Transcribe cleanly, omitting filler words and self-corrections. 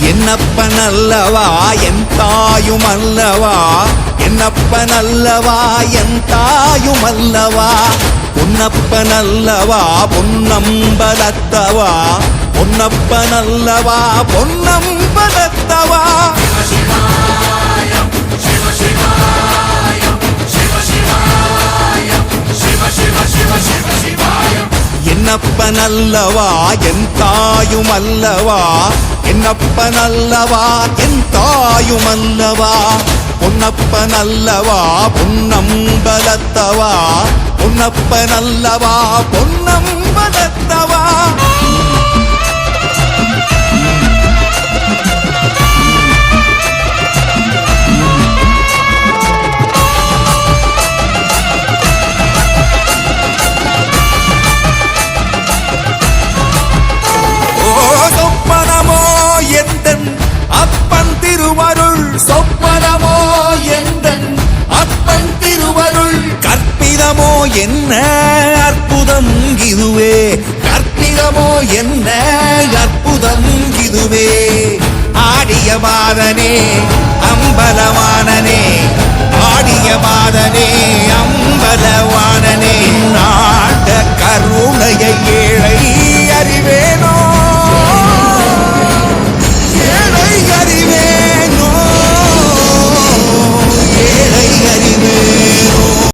என்னப்பனல்லவா என் தாயுமல்லவா, என்னப்பனல்லவா என் தாயுமல்லவா, பொன்னப்பனல்லவா பொன்னம்பலத்தவா, பொன்னப்பனல்லவா பொன்னம்பலத்தவா. என்னப்பனல்லவா என் தாயுமல்லவா, என்னப்பனல்லவா என் தாயுமல்லவா, பொன்னப்பனல்லவா பொன்னம்பலத்தவா, பொன்னப்பனல்லவா பொன்னம்பலத்தவா. அப்பன் திருவருள் சொப்பனமோ எந்தன் அப்பன் திருவருள், கற்பிதமோ என்ன அற்புதம் இதுவே, கற்பிதமோ என்ன அற்புதம் இதுவே. ஆடிய மாதனே அம்பலவானனே, ஆடிய மாதனே அம்பலவானனே.